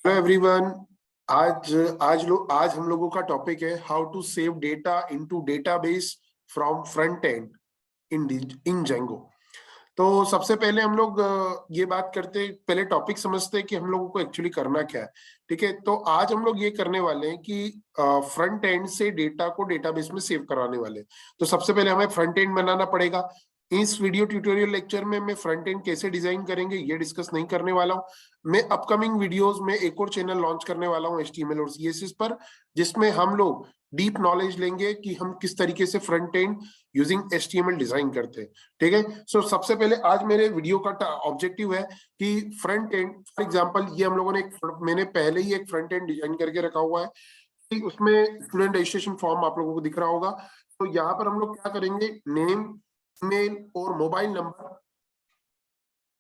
Hello everyone. आज हम लोगों का टॉपिक है how to save data into database from front end in Django. तो सबसे पहले हम लोग ये बात करते, पहले टॉपिक समझते हैं कि हम लोगों को एक्चुअली करना क्या है। ठीक है, तो आज हम लोग ये करने वाले हैं कि फ्रंट एंड से डेटा को डेटाबेस में सेव कराने वाले हैं। तो सबसे पहले हमें फ्रंट एंड बनाना पड़ेगा। इस वीडियो ट्यूटोरियल लेक्चर में मैं फ्रंट एंड कैसे डिजाइन करेंगे ये डिस्कस नहीं करने वाला हूं। मैं अपकमिंग वीडियोस में एक और चैनल लॉन्च करने वाला हूं HTML और CSS पर, जिसमें हम लोग डीप नॉलेज लेंगे कि हम किस तरीके से front end using HTML design करते हैं। ठीक है, सो सबसे पहले आज मेरे वीडियो का ऑब्जेक्टिव है कि फ्रंट एंड, फॉर एग्जांपल ये हम लोगों ने मैंने पहले ही एक फ्रंट एंड डिजाइन करके रखा हुआ है कि उसमें स्टूडेंट रजिस्ट्रेशन फॉर्म आप लोगों को दिख रहा होगा। तो यहाँ पर हम लोग क्या करेंगे, नेम, ईमेल और मोबाइल नंबर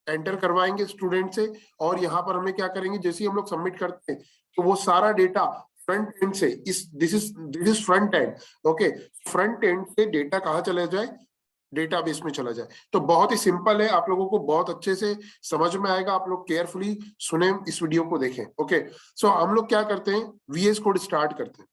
एंटर करवाएंगे स्टूडेंट से। और यहाँ पर हमें क्या करेंगे, जैसे ही हम लोग सबमिट करते हैं तो वो सारा डेटा फ्रंट एंड से this is front end. Okay, front end से डेटा कहाँ चला जाए, डेटाबेस में चला जाए। तो बहुत ही सिंपल है, आप लोगों को बहुत अच्छे से समझ में आएगा। आप लोग केयरफुली सुने, इस वीडियो को देखें। ओके, सो हम लोग क्या करते हैं, VS कोड स्टार्ट करते हैं।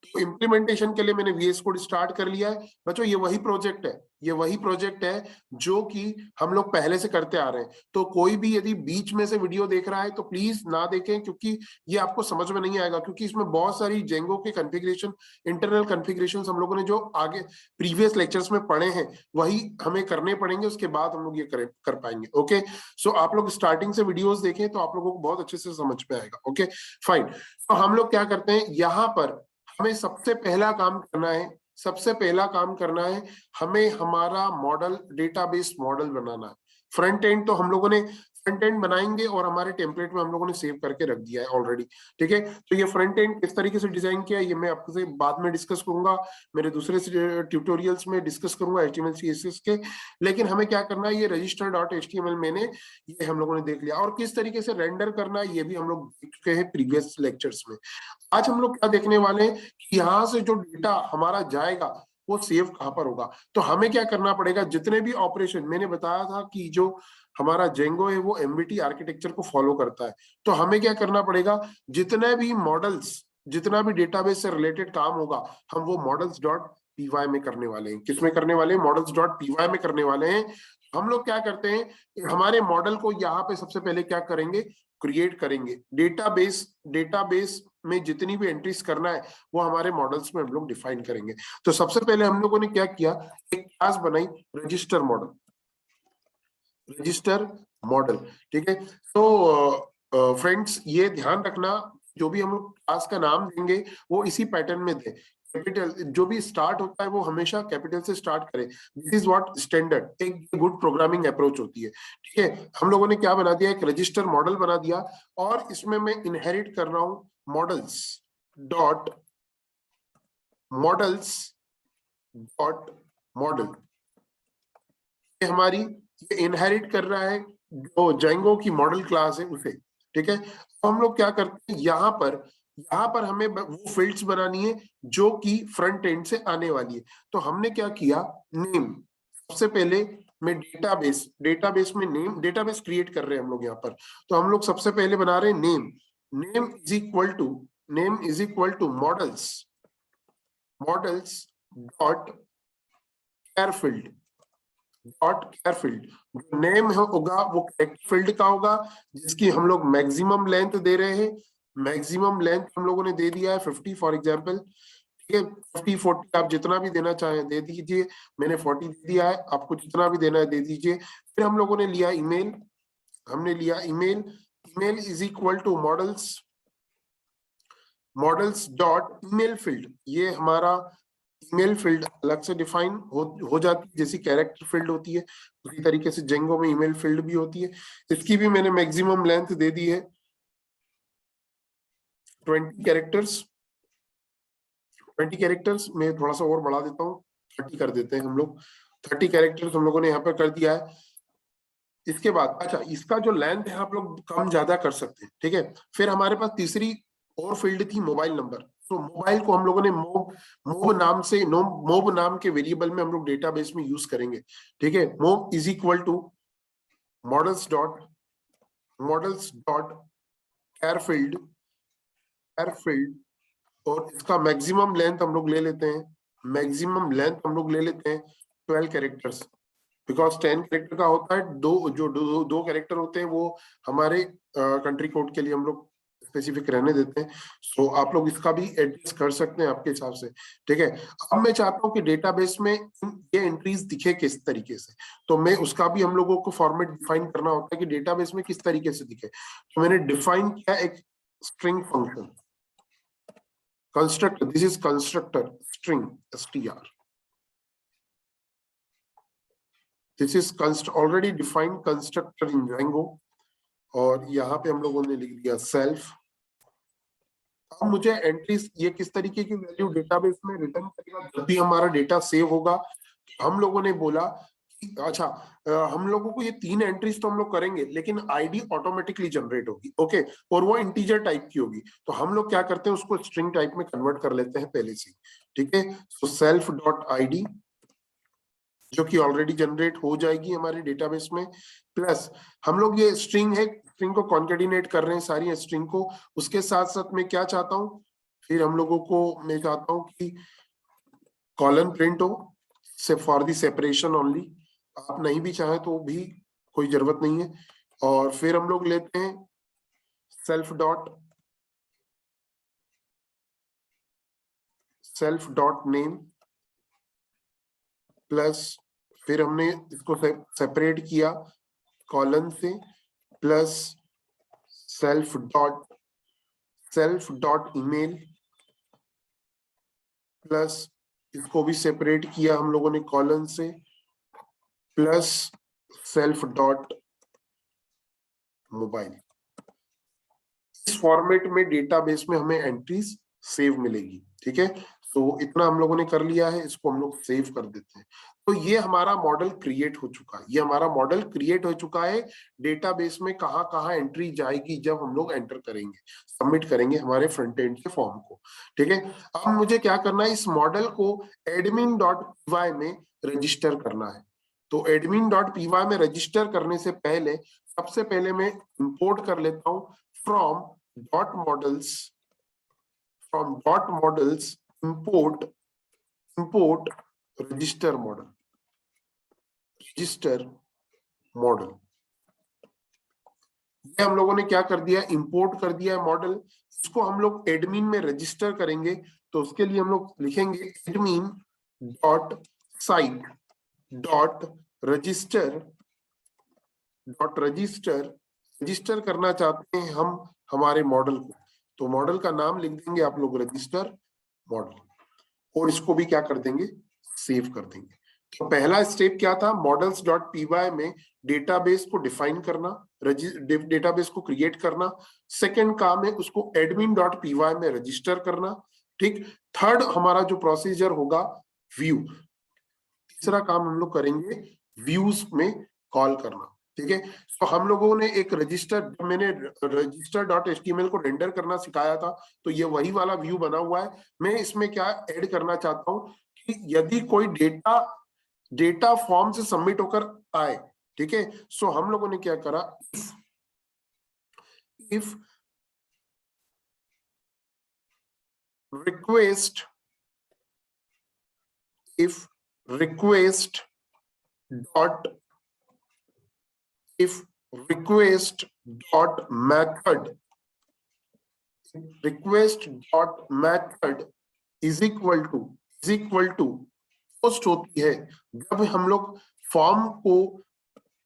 तो इम्प्लीमेंटेशन के लिए मैंने VS कोड स्टार्ट कर लिया है। बच्चों ये वही प्रोजेक्ट है, ये वही प्रोजेक्ट है जो कि हम लोग पहले से करते आ रहे हैं। तो कोई भी यदि बीच में से वीडियो देख रहा है तो प्लीज ना देखें, क्योंकि ये आपको समझ में नहीं आएगा। क्योंकि इसमें बहुत सारी जेंगो के कॉन्फ़िगरेशन, इंटरनल कॉन्फ़िगरेशन हम लोगों ने जो आगे प्रीवियस लेक्चर्स में पढ़े हैं वही हमें करने पड़ेंगे, उसके बाद हम लोग ये कर पाएंगे। ओके, सो आप लोग स्टार्टिंग से वीडियोस देखें तो आप लोगों को बहुत अच्छे से समझ में आएगा। ओके फाइन, तो हम लोग क्या करते हैं, यहाँ पर हमें सबसे पहला काम करना है, सबसे पहला काम करना है, हमें हमारा मॉडल, डेटाबेस मॉडल बनाना है। फ्रंट एंड तो हम लोगों ने फ्रंट एंड बनाएंगे और हमारे टेम्पलेट में हम लोगों ने सेव करके रख दिया है ऑलरेडी। ठीक है, तो ये फ्रंट एंड किस तरीके से डिजाइन किया है ये मैं आपसे बाद में डिस्कस करूंगा, मेरे दूसरे ट्यूटोरियल्स में डिस्कस करूंगा HTML CSS के। लेकिन हमें क्या करना है, ये register.html मैंने, ये हम लोगों ने देख लिया। और किस तरीके से रेंडर करना है ये भी हम लोग देख चुके हैं प्रीवियस लेक्चर्स में। आज हम लोग क्या देखने वाले हैं कि यहाँ से जो डेटा हमारा जाएगा वो सेव कहां पर होगा। तो हमें क्या करना पड़ेगा, जितने भी ऑपरेशन मैंने बताया था कि जो हमारा जेंगो है वो MVT आर्किटेक्चर को फॉलो करता है। तो हमें क्या करना पड़ेगा, जितने भी मॉडल्स, जितना भी डेटाबेस से रिलेटेड काम होगा हम वो मॉडल्स डॉट पीवाई में करने वाले हैं। किसमें करने वाले हैं, मॉडल्स डॉट पीवाई में करने वाले हैं। हम लोग क्या करते हैं, हमारे मॉडल को यहाँ पे सबसे पहले क्या करेंगे, क्रिएट करेंगे। डेटाबेस में जितनी भी एंट्रीज करना है वो हमारे मॉडल्स में हम लोग डिफाइन करेंगे। तो सबसे पहले हम लोगों ने क्या किया, एक क्लास बनाई रजिस्टर मॉडल, रजिस्टर मॉडल। ठीक है, तो फ्रेंड्स ये ध्यान रखना, जो भी हम लोग क्लास का नाम देंगे वो इसी पैटर्न में दें। कैपिटल जो भी स्टार्ट होता है वो हमेशा कैपिटल से स्टार्ट करें। दिस इज व्हाट स्टैंडर्ड, एक गुड प्रोग्रामिंग अप्रोच होती है। ठीक है, हम लोगों ने क्या बना दिया, एक रजिस्टर मॉडल बना दिया और इसमें मैं इनहेरिट कर रहा हूं models dot models dot model. ये हमारी ये इनहेरिट कर रहा है जो जेंगो की मॉडल क्लास है उसे। ठीक है, तो हम लोग क्या करते हैं, यहाँ पर हमें वो फील्ड्स बनानी है जो कि फ्रंट एंड से आने वाली है। तो हमने क्या किया, नेम, सबसे पहले मैं डेटाबेस में नेम, डेटाबेस क्रिएट कर रहे हैं हम लोग यहाँ पर। तो हम लोग सबसे पहले बना रहे हैं name. Name is equal to models dot char field, जो नेम होगा वो कैरेक्टर फील्ड का होगा, जिसकी हम लोग मैक्सिमम लेंथ दे रहे हैं। मैक्सिमम लेंथ हम लोगों ने दे दिया है 50 फॉर एग्जांपल। ठीक है, 50 40 आप जितना भी देना चाहें दे दीजिए, मैंने 40 दे दिया है, आपको जितना भी देना है दे दीजिए। फिर हम लोगों ने लिया ईमेल, हमने लिया email. Email is equal to models dot email field. ये हमारा ईमेल फील्ड अलग से डिफाइन हो जाती है, जैसी कैरेक्टर फील्ड होती है उसी तरीके से जेंगो में ईमेल फील्ड भी होती है। इसकी भी मैंने मैक्सिमम लेंथ दे दी है 20 कैरेक्टर्स। 20 कैरेक्टर्स में थोड़ा सा और बढ़ा देता हूँ, 30 कर देते हैं हम लोग। 30 कैरेक्टर्स हम लोगों ने यहाँ पर कर दिया है। इसके बाद अच्छा, इसका जो लेंथ है आप लोग कम ज्यादा कर सकते हैं। ठीक है, फिर हमारे पास तीसरी और फील्ड थी मोबाइल नंबर। तो मोबाइल को हम लोगों ने मोब नाम के वेरिएबल में हम लोग डेटाबेस में यूज करेंगे। ठीक है, mob is equal to models dot models dot charfield और इसका मैक्सिमम लेंथ हम लोग ले लेते हैं, मैक्सिमम लेंथ हम लोग ले लेते हैं 12 कैरेक्टर्स, बिकॉज 10 कैरेक्टर का होता है, दो कैरेक्टर होते हैं वो हमारे कंट्री कोड के लिए हम लोग स्पेसिफिक रहने देते हैं। सो आप लोग इसका भी एडजस्ट कर सकते हैं आपके हिसाब से, ठीक है। अब मैं चाहता हूं कि डेटाबेस में ये एंट्रीज दिखे किस तरीके से, तो मैं उसका भी हम लोगों को फॉर्मेट डिफाइन करना होता है कि डेटाबेस में किस तरीके से दिखे। तो मैंने डिफाइन किया एक string function, constructor, this is constructor string str, this is already defined constructor in Django, और यहाँ पे हम लोगों ने लिख दिया सेल्फ। अब मुझे एंट्रीज ये किस तरीके की वैल्यू डेटाबेस में रिटर्न करेगा जब भी हमारा डेटा सेव होगा। हम लोगों ने बोला कि अच्छा हम लोगों को ये 3 एंट्रीज तो हम लोग करेंगे लेकिन आईडी ऑटोमेटिकली जनरेट होगी, ओके, और वो इंटीजर टाइप की होगी। तो हम लोग क्या करते हैं उसको स्ट्रिंग टाइप में कन्वर्ट कर लेते हैं पहले से, ठीक है। सो सेल्फ डॉट आईडी जो कि ऑलरेडी जनरेट हो जाएगी हमारे डेटाबेस में, प्लस हम लोग ये स्ट्रिंग है, स्ट्रिंग को कॉन्केटिनेट कर रहे हैं सारी स्ट्रिंग को। उसके साथ साथ मैं क्या चाहता हूं, फिर हम लोगों को मैं चाहता हूं कि कॉलन प्रिंट हो से फॉर दी सेपरेशन ओनली, आप नहीं भी चाहे तो भी कोई जरूरत नहीं है। और फिर हम लोग लेते हैं सेल्फ डॉट नेम प्लस, फिर हमने इसको सेपरेट किया कॉलन से, plus self dot email, plus इसको भी सेपरेट किया हम लोगों ने कॉलन से, प्लस सेल्फ डॉट मोबाइल। इस फॉर्मेट में डेटाबेस में हमें एंट्रीज सेव मिलेगी, ठीक है। तो इतना हम लोगों ने कर लिया है, इसको हम लोग सेव कर देते हैं। तो ये हमारा मॉडल क्रिएट हो चुका है, ये हमारा मॉडल क्रिएट हो चुका है। डेटाबेस में कहाँ कहाँ एंट्री जाएगी जब हम लोग एंटर करेंगे, सबमिट करेंगे हमारे फ्रंट एंड के फॉर्म को, ठीक है। अब मुझे क्या करना है, इस मॉडल को admin.py में रजिस्टर करना है। तो admin.py में रजिस्टर करने से पहले सबसे पहले मैं इंपोर्ट कर लेता हूं from dot models import register model। ये हम लोगों ने क्या कर दिया, इंपोर्ट कर दिया है मॉडल। इसको हम लोग एडमिन में रजिस्टर करेंगे, तो उसके लिए हम लोग लिखेंगे admin dot site dot register register करना चाहते हैं हम हमारे मॉडल को, तो मॉडल का नाम लिख देंगे आप लोग रजिस्टर मॉडल, और इसको भी क्या कर देंगे, सेव कर देंगे। तो पहला स्टेप क्या था, मॉडल्स डॉट पीवाई में डेटाबेस को डिफाइन करना, डेटाबेस को क्रिएट करना। सेकंड काम है उसको एडमिन डॉट पीवाई में रजिस्टर करना, ठीक। थर्ड हमारा जो प्रोसीजर होगा व्यू, तीसरा काम हम लोग करेंगे व्यूज में कॉल करना, ठीक है। तो हम लोगों ने एक रजिस्टर, मैंने रजिस्टर डॉट एचटीएमएल को रेंडर करना सिखाया था, तो ये वही वाला व्यू बना हुआ है। मैं इसमें क्या ऐड करना चाहता हूं कि यदि कोई डेटा फॉर्म से सबमिट होकर आए, ठीक है, सो हम लोगों ने क्या करा, if request dot request dot method is equal to post होती है जब हम लोग फॉर्म को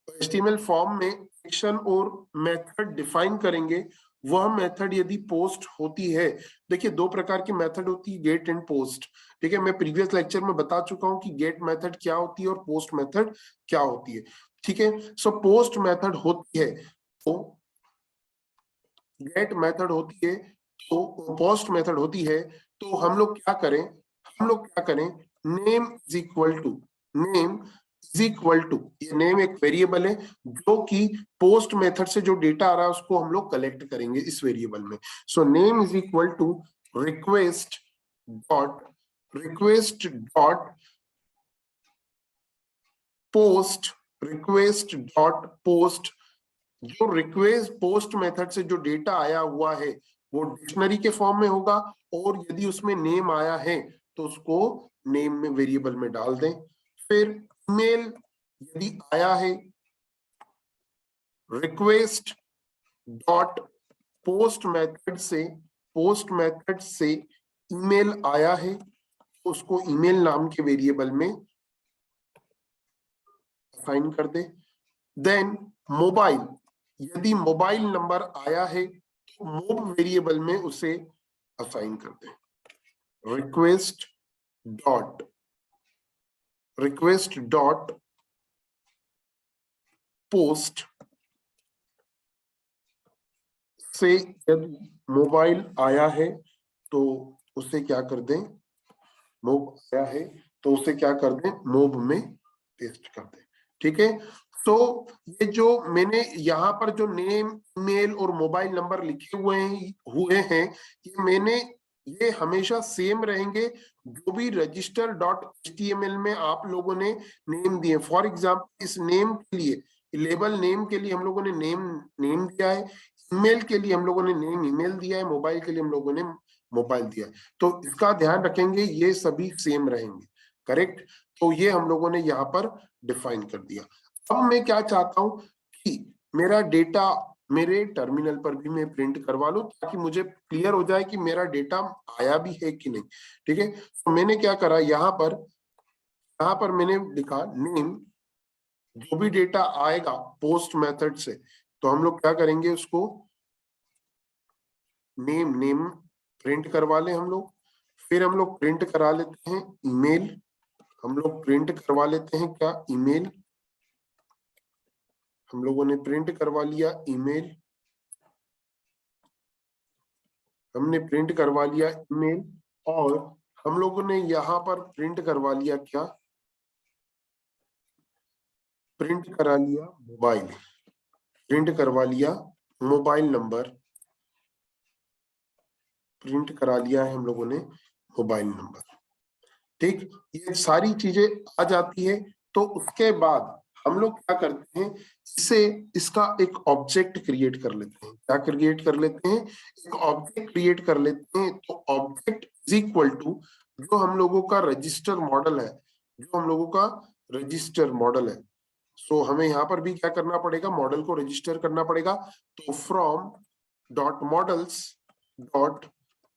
HTML फॉर्म में सेक्शन और मेथड डिफाइन करेंगे, वह मेथड यदि पोस्ट होती है। देखिए दो प्रकार की मेथड होती है, गेट एंड पोस्ट, ठीक है। मैं प्रीवियस लेक्चर में बता चुका हूं कि गेट मेथड क्या होती है और पोस्ट मेथड क्या होती है, ठीक है। सो पोस्ट मेथड होती है तो गेट मेथड होती है, तो पोस्ट मेथड होती है। तो हम लोग क्या करें, नेम इज इक्वल टू, ये नेम एक वेरिएबल है जो कि पोस्ट मेथड से जो डेटा आ रहा है उसको हम लोग कलेक्ट करेंगे इस वेरिएबल में। So name is equal to request dot post जो रिक्वेस्ट पोस्ट मेथड से जो डेटा आया हुआ है वो डिक्शनरी के फॉर्म में होगा, और यदि उसमें नेम आया है तो उसको नेम में वेरिएबल में डाल दें। फिर ईमेल यदि आया है, रिक्वेस्ट डॉट पोस्ट मेथड से ईमेल आया है तो उसको ईमेल नाम के वेरिएबल में असाइन कर दे। देन मोबाइल, यदि मोबाइल नंबर आया है तो मोब वेरिएबल में उसे असाइन कर दे। रिक्वेस्ट डॉट पोस्ट से यदि मोबाइल आया है तो उसे क्या कर दें, मोब आया है तो उसे क्या कर दें, मोब में पेस्ट कर दें। ठीक है, तो ये जो मैंने यहाँ पर जो नेम, ईमेल और मोबाइल नंबर लिखे हुए हैं ये हमेशा सेम रहेंगे जो भी रजिस्टर डॉट HTML में आप लोगों ने नेम दिए। फॉर एग्जाम्पल इस नेम के लिए, लेबल नेम के लिए हम लोगों ने नेम दिया है, ईमेल के लिए हम लोगों ने नेम ईमेल दिया है, मोबाइल के लिए हम लोगों ने मोबाइल दिया है। तो इसका ध्यान रखेंगे, ये सभी सेम रहेंगे। करेक्ट, तो ये हम लोगों ने यहाँ पर डिफाइन कर दिया। अब मैं क्या चाहता हूं कि मेरा डेटा मेरे टर्मिनल पर भी मैं प्रिंट करवा लूं ताकि मुझे क्लियर हो जाए कि मेरा डेटा आया भी है कि नहीं। ठीक है, तो मैंने क्या करा, यहाँ पर मैंने लिखा नेम, जो भी डेटा आएगा पोस्ट मेथड से तो हम लोग क्या करेंगे, उसको नेम प्रिंट करवा लें हम लोग। फिर हम लोग प्रिंट करा लेते हैं ईमेल, हम लोग प्रिंट करवा लेते हैं क्या, ईमेल। हम लोगों ने प्रिंट करवा लिया ईमेल, हमने प्रिंट करवा लिया ईमेल, और हम लोगों ने यहाँ पर प्रिंट करवा लिया क्या, प्रिंट करा लिया मोबाइल, प्रिंट करवा लिया मोबाइल नंबर, प्रिंट करा लिया है हम लोगों ने मोबाइल नंबर। ठीक, ये सारी चीजें आ जाती है। तो उसके बाद हम लोग क्या करते हैं, इसका एक ऑब्जेक्ट क्रिएट कर लेते हैं। क्या क्रिएट कर लेते हैं, एक ऑब्जेक्ट क्रिएट कर लेते हैं। तो ऑब्जेक्ट इज इक्वल टू जो हम लोगों का रजिस्टर मॉडल है, सो हमें यहाँ पर भी क्या करना पड़ेगा, मॉडल को रजिस्टर करना पड़ेगा। तो from dot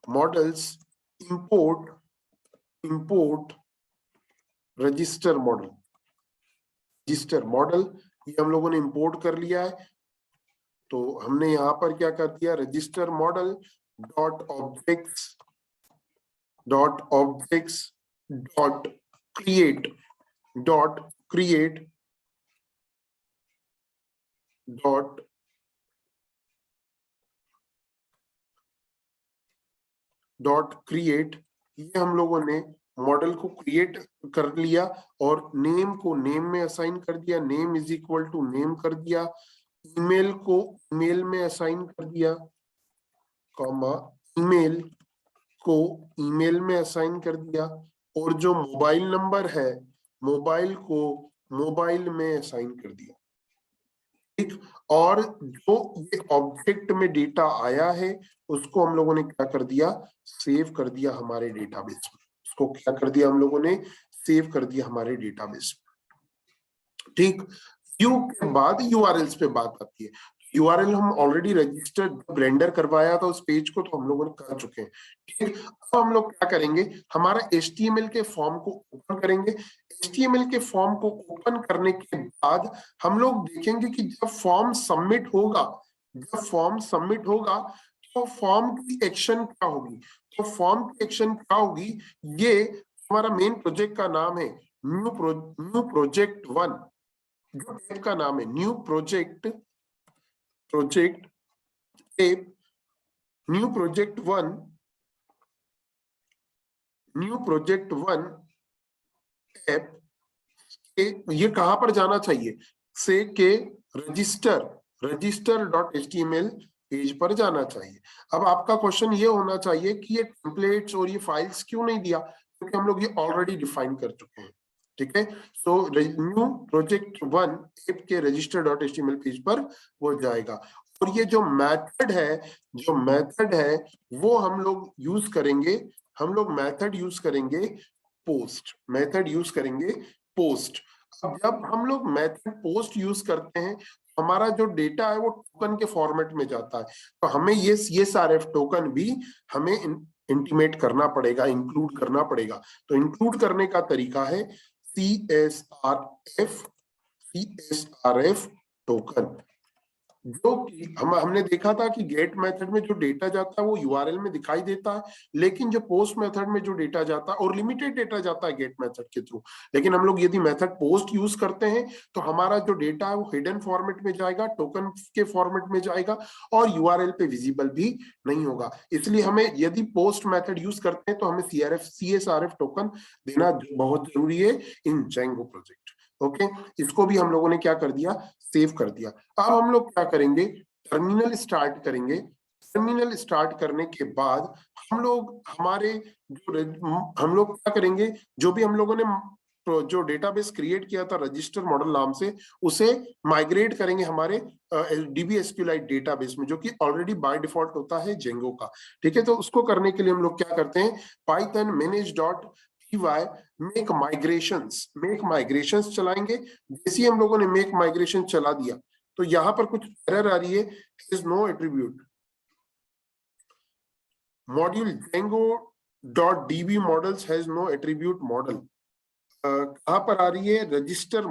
models import register model, ये हम लोगों ने इंपोर्ट कर लिया है। तो हमने यहाँ पर क्या कर दिया, register model dot objects dot create ये हम लोगों ने मॉडल को क्रिएट कर लिया और नेम को नेम में असाइन कर दिया, name is equal to name कर दिया, ईमेल को ईमेल में असाइन कर दिया, कॉमा ईमेल को ईमेल में असाइन कर दिया, और जो मोबाइल नंबर है मोबाइल को मोबाइल में असाइन कर दिया। ठीक, और जो ये ऑब्जेक्ट में डेटा आया है उसको हम लोगों ने क्या कर दिया, सेव कर दिया हमारे डेटाबेस में। उसको क्या कर दिया हम लोगों ने, सेव कर दिया हमारे डेटाबेस में। ठीक, व्यू के बाद यूआरएल्स पे बात आती है। यूआरएल हम ऑलरेडी रजिस्टर्ड ब्लेंडर करवाया था उस पेज को, तो हम लोगों ने कर चुके हैं। ठीक, अब हम लोग क्या करेंगे, हमारा HTML के फॉर्म को ओपन करेंगे। HTML के फॉर्म को ओपन करने के बाद हम लोग देखेंगे कि जब फॉर्म सबमिट होगा तो फॉर्म की एक्शन क्या होगी। तो फॉर्म की एक्शन क्या होगी, ये हमारा मेन प्रोजेक्ट का नाम है न्यू प्रोजेक्ट 1, जो टैब का नाम है new project tab, new project 1 tab, ये कहां पर जाना चाहिए, से के रजिस्टर डॉट HTML पेज पर जाना चाहिए। अब आपका क्वेश्चन ये होना चाहिए कि ये टेम्पलेट्स और ये फाइल्स क्यों नहीं दिया, क्योंकि हम लोग ये ऑलरेडी डिफाइन कर चुके हैं। ठीक है। सो न्यू प्रोजेक्ट 1 ऐप के register.html पेज पर वो जाएगा। और ये जो मेथड है वो हम लोग यूज करेंगे, पोस्ट। अब जब हम लोग मेथड पोस्ट यूज करते हैं, हमारा जो डेटा है वो टोकन के फॉर्मेट में जाता है। तो हमें ये सारे टोकन भी हमें इंटीमेट करना पड़ेगा, इंक्लूड करना पड़ेगा। तो इंक्लूड करने का तरीका है CSRF टोकन, जो कि हमने देखा था कि गेट मेथड में जो डेटा जाता है वो यूआरएल में दिखाई देता है, लेकिन जो पोस्ट मेथड में जो डेटा जाता है, और लिमिटेड डेटा जाता है गेट मेथड के थ्रू, लेकिन हम लोग यदि मेथड पोस्ट यूज करते हैं तो हमारा जो डेटा है वो हिडन फॉर्मेट में जाएगा, टोकन के फॉर्मेट में जाएगा, और यूआरएल पे विजिबल भी नहीं होगा। इसलिए हमें यदि पोस्ट मेथड यूज करते हैं तो हमें CSRF टोकन देना बहुत जरूरी है इन जेंगो प्रोजेक्ट। ओके, इसको भी हम लोगों ने क्या कर दिया, सेव कर दिया। अब हम लोग क्या करेंगे, टर्मिनल स्टार्ट करेंगे। टर्मिनल स्टार्ट करने के बाद हम लोग क्या करेंगे, जो भी हम लोगों ने जो डेटाबेस क्रिएट किया था रजिस्टर मॉडल नाम से, उसे माइग्रेट करेंगे हमारे DB-SQLite डेटाबेस में, जो कि ऑलरेडी बाय डिफॉल्ट होता है जेंगो का। ठीक है, तो उसको करने के लिए हम लोग क्या करते हैं, पाइथन manage.py मेक माइग्रेशंस चलाएंगे। जैसे ही हम लोगों ने मेक माइग्रेशन चला दिया तो यहां पर कुछ एरर आ रही है, is no attribute module django.db models has no attribute model. कहां पर आ रही है, रजिस्टर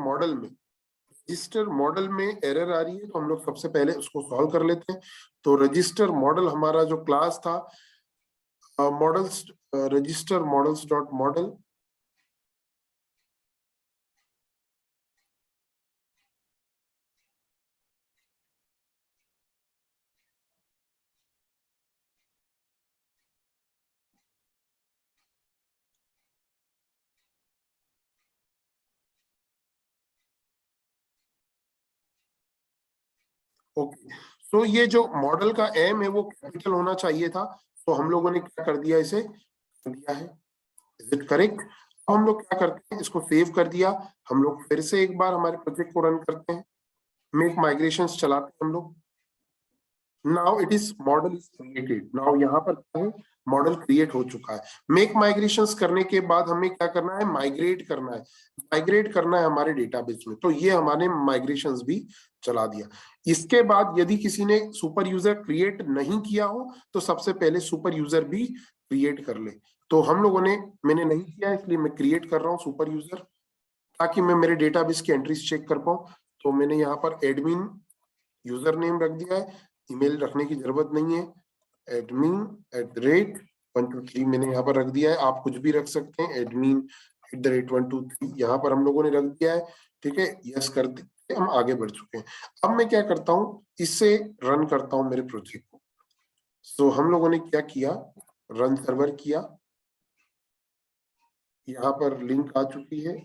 मॉडल में एरर आ रही है। तो हम लोग सबसे पहले उसको सॉल्व कर लेते हैं। तो रजिस्टर मॉडल हमारा जो क्लास था, models register models dot model, okay. तो ये जो मॉडल का एम है वो कैपिटल होना चाहिए था, तो हम लोगों ने क्या कर दिया, इसे कर दिया है। Is it correct? अब हम लोग क्या करते हैं, इसको सेव कर दिया। हम लोग फिर से एक बार हमारे प्रोजेक्ट को रन करते हैं, मेक माइग्रेशन चलाते हैं हम लोग। Now it is model is created. Now यहाँ पर क्या है, मॉडल क्रिएट हो चुका है। मेक माइग्रेशंस करने के बाद हमें क्या करना है, माइग्रेट करना है हमारे डेटाबेस में। तो ये हमारे माइग्रेशंस भी चला दिया। इसके बाद यदि किसी ने सुपर यूजर क्रिएट नहीं किया हो तो सबसे पहले सुपर यूजर भी क्रिएट कर ले। तो हम लोगों ने, मैंने नहीं किया इसलिए मैं क्रिएट कर रहा हूँ सुपर यूजर, ताकि मैं मेरे डेटाबेस की एंट्रीज चेक कर पाऊँ। तो मैंने यहाँ पर एडमिन यूजर नेम रख दिया है, ईमेल रखने की जरूरत नहीं है, admin@123 मैंने यहाँ पर रख दिया है। आप कुछ भी रख सकते हैं, admin@123 यहाँ पर हम लोगों ने रख दिया है। ठीक है, यस करते हम आगे बढ़ चुके हैं। अब मैं क्या करता हूँ, इससे रन करता हूँ मेरे प्रोजेक्ट को। सो हम लोगों ने क्या किया, रन सर्वर किया, यहाँ पर लिंक आ चुकी है,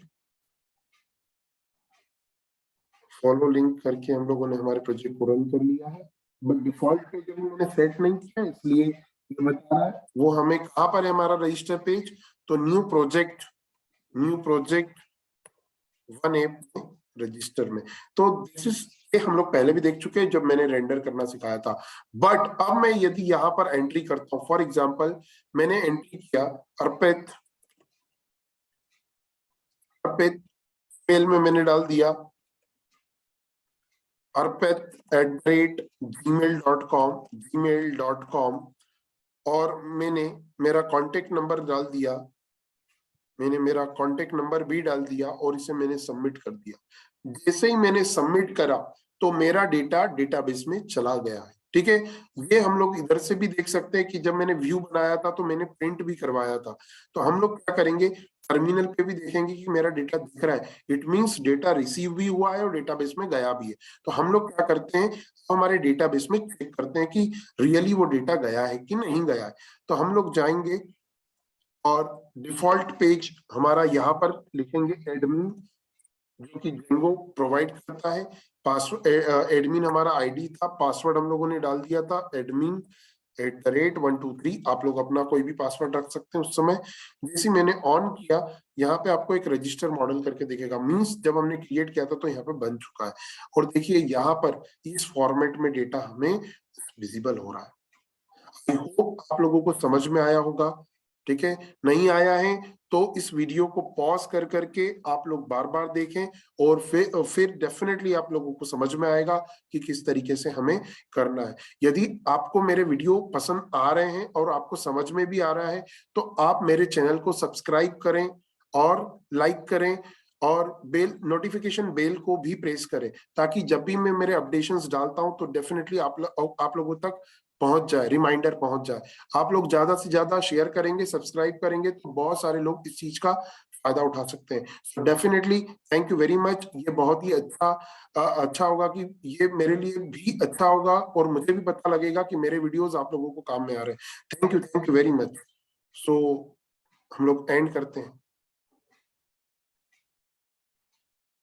फॉलो लिंक करके हम लोगों ने हमारे प्रोजेक्ट को रन कर लिया है। बट डिफॉल्ट पे जब मैंने सेट नहीं किया इसलिए ये बता रहा है। वो हमें कहाँ पर है हमारा रजिस्टर पेज, तो न्यू प्रोजेक्ट 1 ऐप रजिस्टर में। तो दिस इज, ये हम लोग पहले भी देख चुके हैं जब मैंने रेंडर करना सिखाया था। बट अब मैं यदि यहाँ पर एंट्री करता हूँ, फॉर एग्जाम्पल मैंने एंट्री किया अर्पित, मेल में मैंने डाल दिया arpit@gmail.com, और मैंने मेरा कांटेक्ट नंबर डाल दिया, मैंने मेरा कांटेक्ट नंबर भी डाल दिया और इसे मैंने सबमिट कर दिया। जैसे ही मैंने सबमिट करा तो मेरा डेटा डेटाबेस में चला गया है। ठीक है, ये हम लोग इधर से भी देख सकते हैं कि जब मैंने व्यू बनाया था तो मैंने प्रिंट भी करवाया था। तो हम लोग क्या करेंगे, टर्मिनल पे भी देखेंगे कि मेरा डेटा दिख रहा है, इट मींस डेटा रिसीव भी हुआ है और डेटाबेस में गया भी है। तो हम लोग क्या करते हैं, हमारे डेटाबेस में चेक करते हैं कि रियली वो डेटा गया है कि नहीं गया है। तो हम लोग जाएंगे और डिफॉल्ट पेज हमारा यहाँ पर लिखेंगे एडमिन, जो कि जेंगो प्रोवाइड करता है। पासवर्ड एडमिन हमारा आईडी था, पासवर्ड हम लोगों ने डाल दिया था एडमिन @123 आप लोग अपना कोई भी पासवर्ड रख सकते हैं उस समय। जैसे मैंने ऑन किया, यहाँ पे आपको एक रजिस्टर मॉडल करके दिखेगा, मीन्स जब हमने क्रिएट किया था तो यहाँ पे बन चुका है। और देखिए यहाँ पर इस फॉर्मेट में डेटा हमें विजिबल हो रहा है। आई होप आप लोगों को समझ में आया होगा, ठीक है। नहीं आया है तो इस वीडियो को पॉज कर करके आप लोग बार बार देखें, और फिर डेफिनेटली आप लोगों को समझ में आएगा कि किस तरीके से हमें करना है। यदि आपको मेरे वीडियो पसंद आ रहे हैं और आपको समझ में भी आ रहा है तो आप मेरे चैनल को सब्सक्राइब करें और लाइक करें, और बेल नोटिफिकेशन बेल को भी प्रेस करें, ताकि जब भी मैं मेरे अपडेशंस डालता हूं तो डेफिनेटली आप लोगों तक पहुंच जाए, रिमाइंडर पहुंच जाए। आप लोग ज्यादा से ज्यादा शेयर करेंगे, सब्सक्राइब करेंगे तो बहुत सारे लोग इस चीज का फायदा उठा सकते हैं। So definitely thank you very much. ये बहुत ही अच्छा होगा कि ये मेरे लिए भी अच्छा होगा, और मुझे भी पता लगेगा कि मेरे वीडियोस आप लोगों को काम में आ रहे हैं। Thank you very much. So हम लोग एंड करते हैं।